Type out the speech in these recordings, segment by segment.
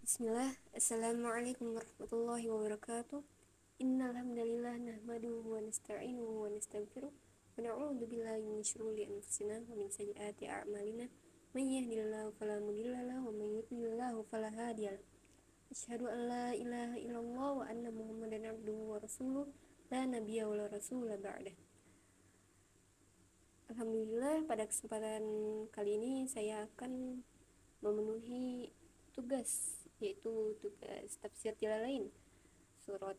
Bismillah, Assalamualaikum warahmatullahi wabarakatuh. Innal hamdalillah nahmaduhu wa nasta'inuhu wa nastaghfiruh wa na'udzu billahi min syururi anfusina wa min sayyiati a'malina. May yahdihillahu fala mudilla lahu wa may yudlil fala hadiya lahu. Asyhadu an la ilaha illallah wa anna Muhammadan abduhu wa rasuluh la nabiyya wa la rasula ba'dah. Alhamdulillah, pada kesempatan kali ini saya akan memenuhi tugas, yaitu tugas tafsir Jalalain surat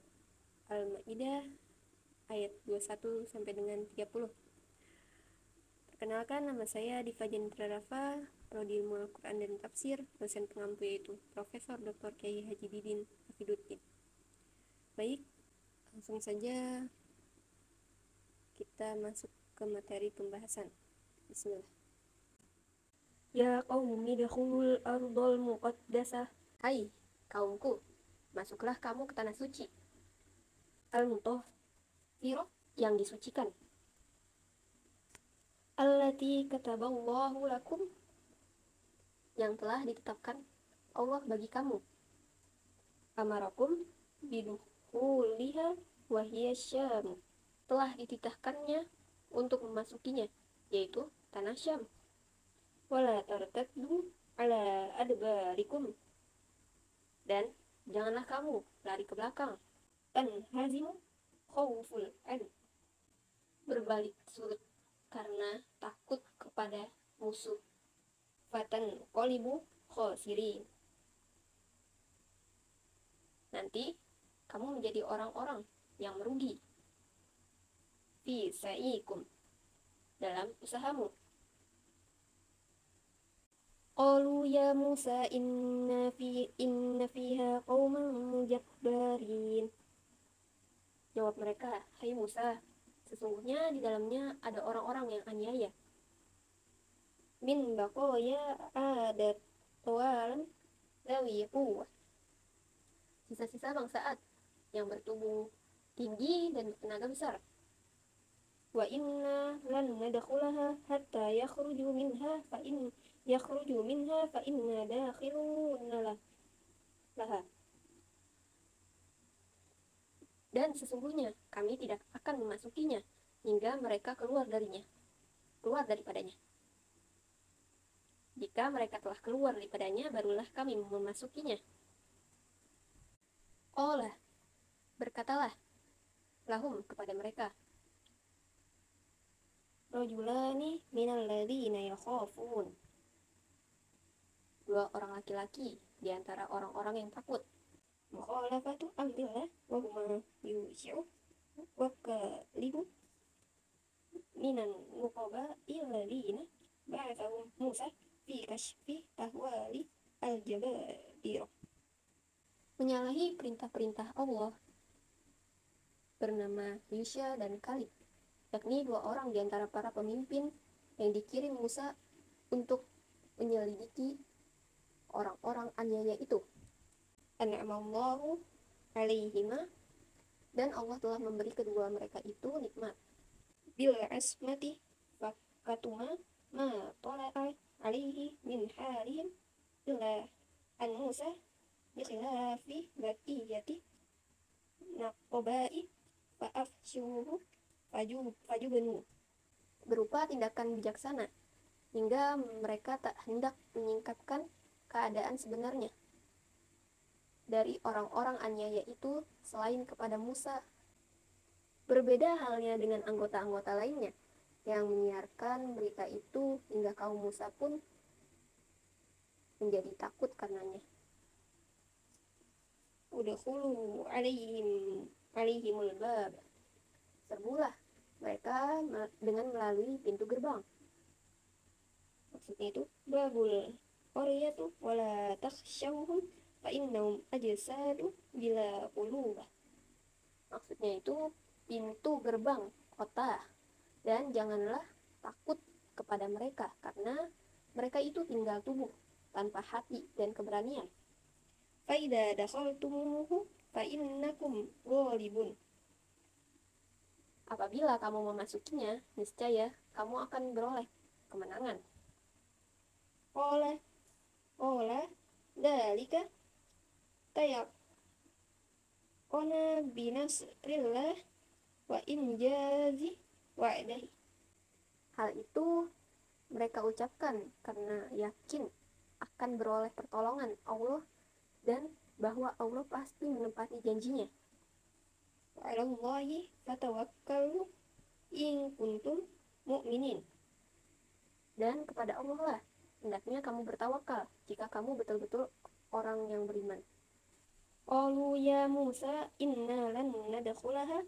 Al-Maidah ayat 21 sampai dengan 30. Perkenalkan, nama saya Diva Jenitra Rafa, Prodi Ilmu Al-Quran dan Tafsir, dosen pengampu yaitu Profesor Dr. Kiai Haji Didin Hafiduddin. Baik, langsung saja kita masuk ke materi pembahasan. Bismillah. Ya qaumi dakhulul ardal muqaddasah. Hai kaumku, masuklah kamu ke tanah suci. Al-mutahhirah, yang disucikan. Allati kataballahu lakum, yang telah ditetapkan Allah bagi kamu. Amarakum bidukhuliha wa hiya Syam, telah dititahkannya untuk memasukinya, yaitu tanah Syam. Wala tartaddu ala adbarikum, dan janganlah kamu lari ke belakang. Tanhazimu khawful an, berbalik surut karena takut kepada musuh. Fatan qolibu khosirin, nanti kamu menjadi orang-orang yang merugi. Fi sa'ikum, dalam usahamu. Qalu ya Musa inna fiha qauman jabbarin, jawab mereka, hai Musa, sesungguhnya di dalamnya ada orang-orang yang aniaya. Min baqoya adat tawalan zawi quwwah, sisa-sisa bangsa Ad yang bertubuh tinggi dan tenaga besar. Wa inna lan nadkhulaha hatta yakhruju minha fa inna dakhilun laha. Dan sesungguhnya kami tidak akan memasukinya hingga mereka keluar daripadanya. Jika mereka telah keluar daripadanya, barulah kami memasukinya. Qala, berkatalah lahum, kepada mereka, rajulani minal ladzina yakhafun, dua orang laki-laki di antara orang-orang yang takut. Mukhalafatu amrillah wa huma yushi'u wa kalibu minan muqaba'il ladzina ba'athahum Musa fi kashfi ahwali al-jabadirah, menyalahi perintah-perintah Allah, bernama Yusha dan Kalib, yakni dua orang di antara para pemimpin yang dikirim Musa untuk menyelidiki orang-orang aniaya itu. An'amallahu alaihima, dan Allah telah memberi kedua mereka itu nikmat. Bil asmati fakatuma ma tola'a alaihi min halihim illa an Musa bikhilafi baqiyati naqobai fa'afsyuhu fajubenu, berupa tindakan bijaksana hingga mereka tak hendak menyingkapkan keadaan sebenarnya dari orang-orang aniaya itu selain kepada Musa. Berbeda halnya dengan anggota-anggota lainnya yang menyiarkan berita itu hingga kaum Musa pun menjadi takut karenanya. Udkhulu alaihimul bab, serbulah mereka dengan melalui pintu gerbang. Maksudnya itu babul qaryatu wala takhshawhum fa innahum ajsadu bila qulubah, maksudnya itu pintu gerbang kota, dan janganlah takut kepada mereka karena mereka itu tinggal tubuh tanpa hati dan keberanian. Fa idza dakhaltumuhu fa innakum ghalibun, apabila kamu memasukinya, niscaya kamu akan beroleh kemenangan. Qala dzalika tayaqona binasrillah wa injazi wa'dahi. Hal itu mereka ucapkan karena yakin akan beroleh pertolongan Allah dan bahwa Allah pasti menepati janjinya. Wa 'alallahi fatawakkalu in kuntum mu'minin. Dan kepada Allah lah hendaknya kamu bertawakal jika kamu betul-betul orang yang beriman. Qalu ya Musa inna lan nadkhulaha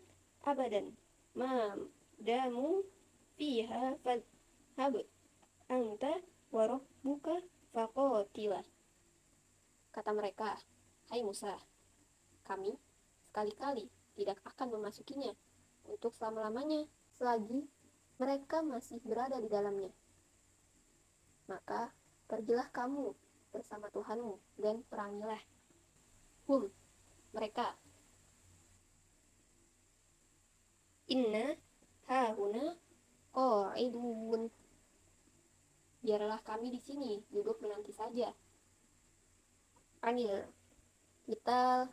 abadan ma damu fiha fadhhab anta wa rabbuka faqatila. Kata mereka, hai Musa, kami sekali-kali tidak akan memasukinya untuk selama-lamanya selagi mereka masih berada di dalamnya. Maka pergilah kamu bersama Tuhanmu dan perangilah. Mereka. Inna hahuna qa'idun. Biarlah kami di sini duduk menanti saja. Anil kita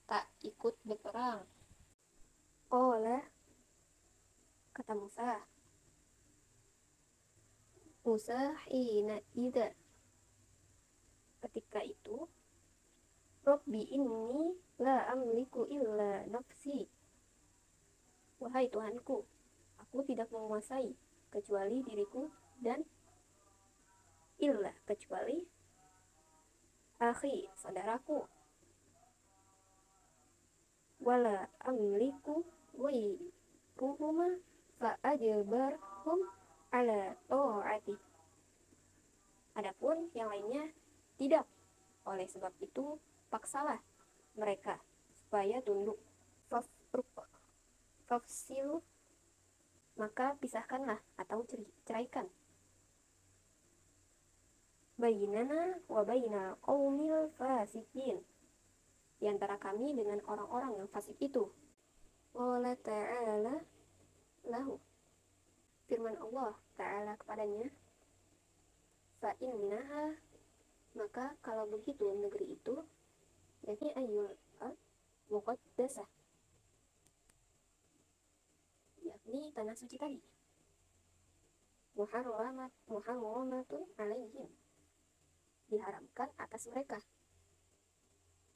tak ikut berperang. Qala, kata Musa hina idza, ketika itu, Rabbi inni la amliku illa nafsi. Wahai Tuhanku, aku tidak menguasai kecuali diriku dan kecuali akhi, saudaraku. Wala amliku ghairuhuma fa'ajbarhum ala ta'ati. Adapun yang lainnya tidak. Oleh sebab itu paksalah mereka supaya tunduk. Fafsilu, maka pisahkanlah atau ceraikan. Bainana wa baina qaumil fasikin, di antara kami dengan orang-orang yang fasik itu. Qala ta'ala lahu, firman Allah Ta'ala kepadanya, fa innaha, maka kalau begitu negeri itu, yakni ayyul muqaddasah, yakni tanah suci tadi, muharramatun alaihim, diharamkan atas mereka,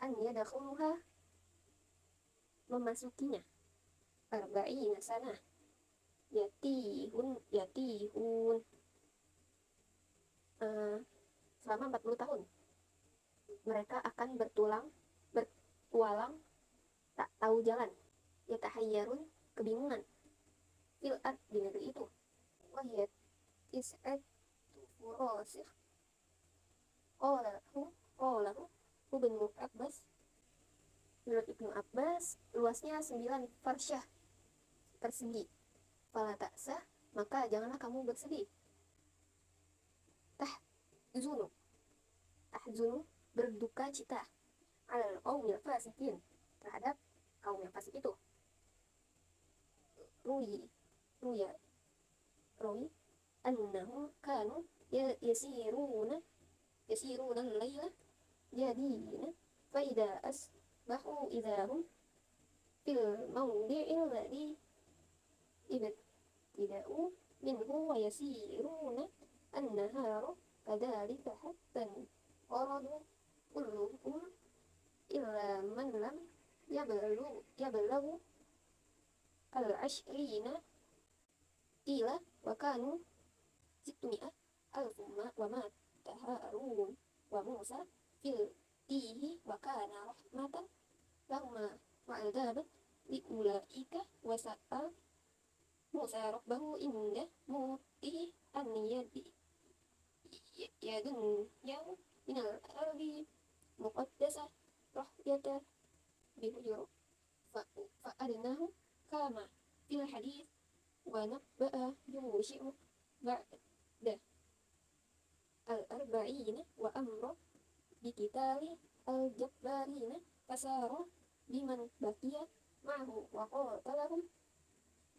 an yadakhuluha, memasukinya, arba'ina sana, yatihun selama 40 tahun mereka akan bertualang tak tahu jalan, yatahayyarun, kebingungan, fil'at, di negeri itu, wahiyat is'ad furasih. Qalahu Ibnu Abbas, menurut Ibnu Abbas luasnya 9 farsyah persegi. Fala ta'sah, maka janganlah kamu bersedih. Tahzunu, berduka cita, al qaumil fasikin, terhadap kaum yang fasik itu. Ruya annahum kanu yasiruna al-laila jadina fa idza asbahu idahum fil mawdi'il ladzi ibtida'u minhu wa yasiruna an-nahara kadzalika hatta qaradu kulluhum illa man lam yablughu al-ashrina qila wa kanu sittumi'ah alfuma wa mata Harun wa Musa fil tihi wa kana rahmatan lahuma wa adaban li ulaika wa sa'al Musa rabbahu inda mutihi an yadun yahu minal ardi muqaddasah rahyata bihujur fa'adnahu kama fil hadith wa nabba'a yushi'u ba'da al-arba'ina wa amra bikitali al-jabbarina fasara biman baqiya ma'ahu wa qatalahum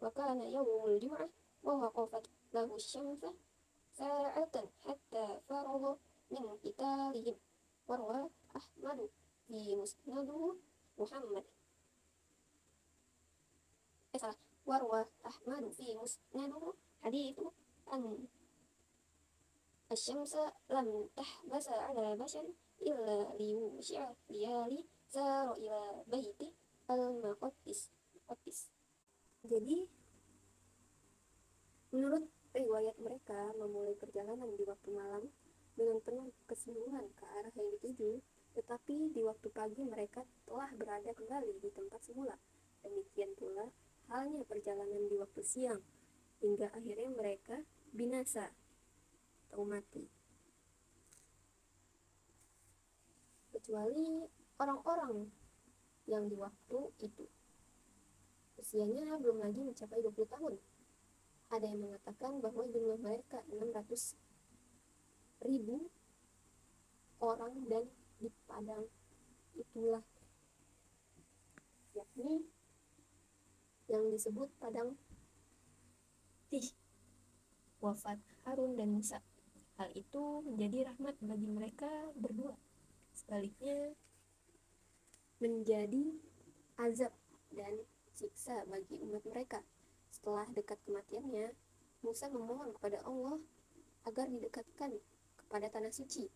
wa kana yawmul jum'ah wa waqafat lahu syamsa sa'atan hatta faragha min qitalihim. Warwa Ahmadu fi musnaduhu Muhammad salah warwa Ahmadu fi musnaduhu hadithu an asyamsa lam tahbasa ala bashar illa liyushi'a liyali zaro ila baiti al-maqaddis. Jadi menurut riwayat mereka memulai perjalanan di waktu malam dengan penuh kesungguhan ke arah yang dituju, tetapi di waktu pagi mereka telah berada kembali di tempat semula. Demikian pula halnya perjalanan di waktu siang, hingga akhirnya mereka binasa atau mati. Kecuali orang-orang yang di waktu itu usianya belum lagi mencapai 20 tahun. Ada yang mengatakan bahwa jumlah mereka 600.000 orang, dan di padang itulah yakni yang disebut padang Tih wafat Harun dan Musa. Hal itu menjadi rahmat bagi mereka berdua, sebaliknya menjadi azab dan siksa bagi umat mereka. Setelah dekat kematiannya, Musa memohon kepada Allah agar didekatkan kepada tanah suci,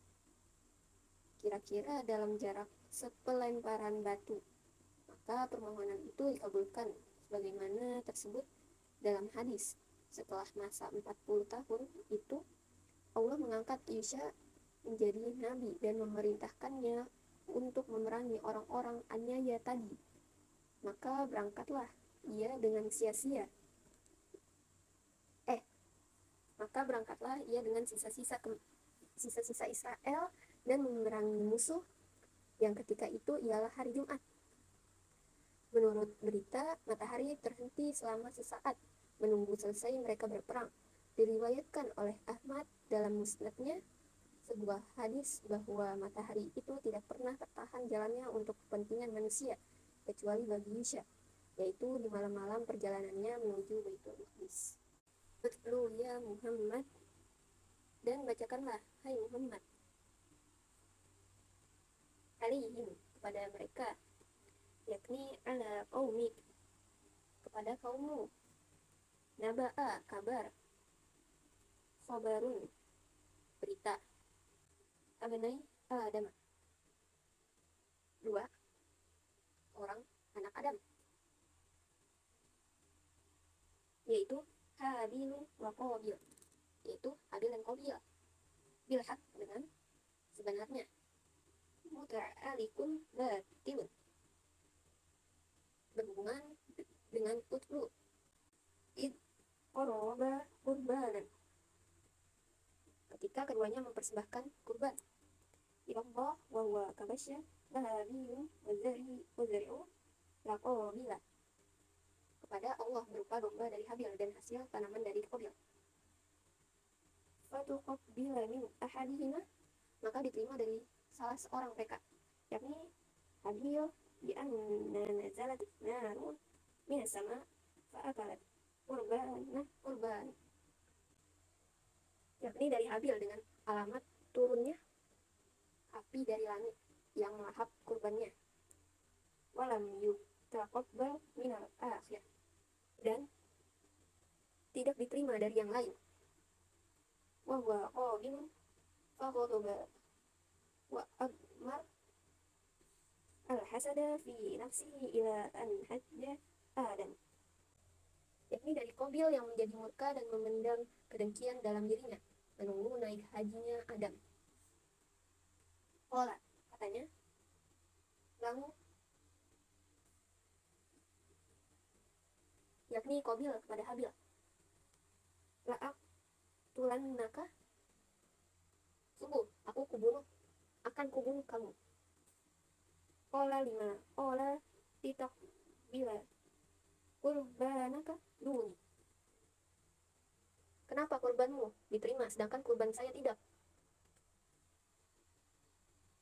kira-kira dalam jarak sepelemparan batu. Maka permohonan itu dikabulkan sebagaimana tersebut dalam hadis. Setelah masa 40 tahun itu, Allah mengangkat Yusha menjadi nabi dan memerintahkannya untuk memerangi orang-orang aniaya tadi. Maka berangkatlah ia dengan sia-sia. Dengan sisa-sisa Israel dan memerangi musuh yang ketika itu ialah hari Jumat. Menurut berita, matahari terhenti selama sesaat menunggu selesai mereka berperang. Diriwayatkan oleh Ahmad dalam musnadnya sebuah hadis bahwa matahari itu tidak pernah tertahan jalannya untuk kepentingan manusia kecuali bagi Yusha, yaitu di malam-malam perjalanannya menuju Baitul Maqdis. Utlu ya Muhammad, dan bacakanlah hai Muhammad, alaihim kepada mereka, yakni ala qaumik kepada kaummu, naba'a kabar, khabarun berita, abnai Adam dua orang anak Adam, yaitu Habil wa Qabil, yaitu Habil dan Qabil, bilhaq dengan sebenarnya, muta'alikun batilun berhubungan dengan utlu, id qoroba kurbanan ketika keduanya mempersembahkan kurban, ilallah wa huwa kabasya lahabiyun wazari'u laqobila kepada Allah berupa domba dari Habil dan hasil tanaman dari Qabil. Fatuqabbila min ahadihima, maka diterima dari salah seorang mereka, yakni Habil, bi anna nazalat narun minas sama fa'akalat kurban, yakni dari Habil dengan alamat turunnya api dari langit yang melahap kurbannya. Walam yutaqabbal minal akhir, dan tidak diterima dari yang lain. Wa huwa qabilun faghadaba wa amar al-hasada fi nafsihi ila an hajja Adam, yakni dari Qabil yang menjadi murka dan memendam kedengkian dalam dirinya menunggu naik hajinya Adam. Qala, katanya, lahu, yakni Qabil kepada Habil, la'ak tulannaka, sungguh aku akan kubunuh kamu. Qala lima qala litaqbila kurbanaka duni, kenapa kurbanmu diterima sedangkan kurban saya tidak?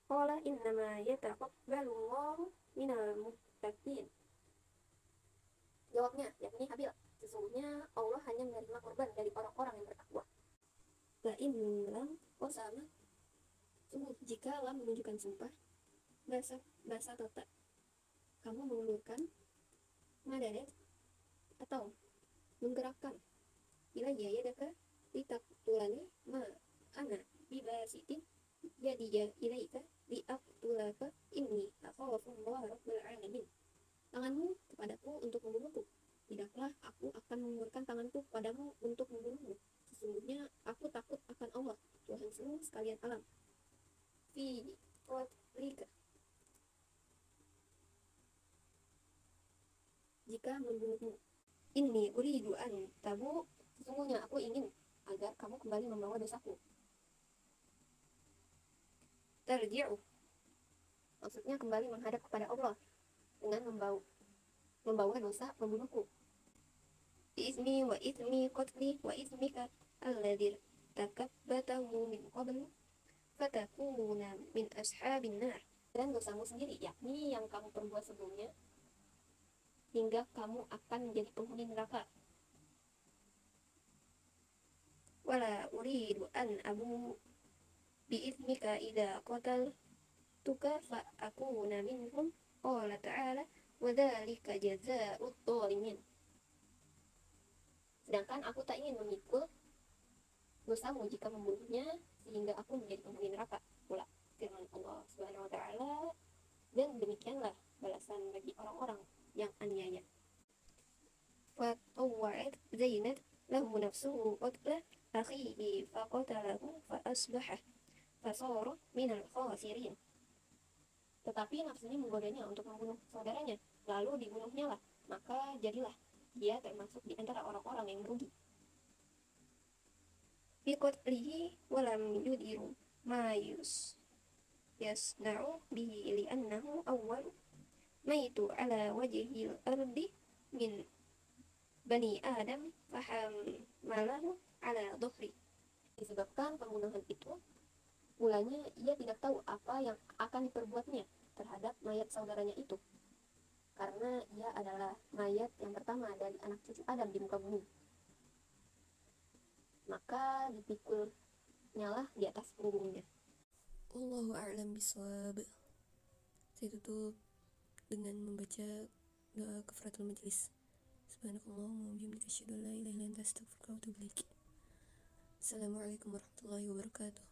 Qala innama yataqabbalullahu minal muttaqin, jawabnya yakni Habil, sesungguhnya Allah hanya menerima kurban dari orang-orang yang bertakwa. La in lam qasama, sungguh jika lam menunjukkan sumpah, bahasa bahasa tota, kamu mengulurkan, madadat, atau menggerakkan, ilayya yadaka litaktulani ma ana bibasitin yadiya ilaika liaktulaka inni akhafullah rabbul alamin. Tanganmu kepadaku untuk membunuhku, tidaklah aku akan mengulurkan tanganku kepadamu untuk membunuhmu. Sesungguhnya aku takut akan Allah, Tuhan seluruh sekalian alam. Fi qatlika, jika membunuhmu. Inni uridu an tabu, sesungguhnya aku ingin agar kamu kembali membawa dosaku. Tarji'u, maksudnya kembali menghadap kepada Allah dengan membawa dosa membunuhku. Ismi wa ismi qatli wa ismika alladhi takabbatahu min qabl fatakuna min ashabin nar. Dan dosamu sendiri, yakni yang kamu perbuat sebelumnya, hingga kamu akan menjadi penghuni neraka. Wala uridu an abu bi'ithmika idha qataltuka fa akuna minhum. Qala ta'ala wa dzalika jazaa'ud dhalimin. Sedangkan aku tak ingin memikul dosamu jika membunuhnya sehingga aku menjadi penghuni neraka pula. Firman Allah Subhanahu wa taala, dan demikianlah balasan bagi orang-orang yang aniaya. Fa tawwa'at Zainab lahu nafsuhu qatla akhihi fa qatalahu fa asbaha fasara minal khasirin. Tetapi nafsunya menggodanya untuk membunuh saudaranya, lalu dibunuhnya lah, maka jadilah dia termasuk di antara orang-orang yang merugi. Biqatlihi walam yudiru ma yasna'u bihi li'annahu awwal maitu ala wajhil ardi min bani Adam fahamalahu ala dhuhri. Disebabkan pembunuhan itu, mulanya ia tidak tahu apa yang akan diperbuatnya terhadap mayat saudaranya itu, karena ia adalah mayat yang pertama dari anak cucu Adam di muka bumi. Maka dipikulnyalah di atas punggungnya. Allahu a'lam bishawab. Saya tutup dengan membaca doa kafaratul majlis. Subhanakallahumma wa bihamdika asyhadu an la ilaha illa anta astaghfiruka wa atubu ilaik. Assalamualaikum warahmatullahi wabarakatuh.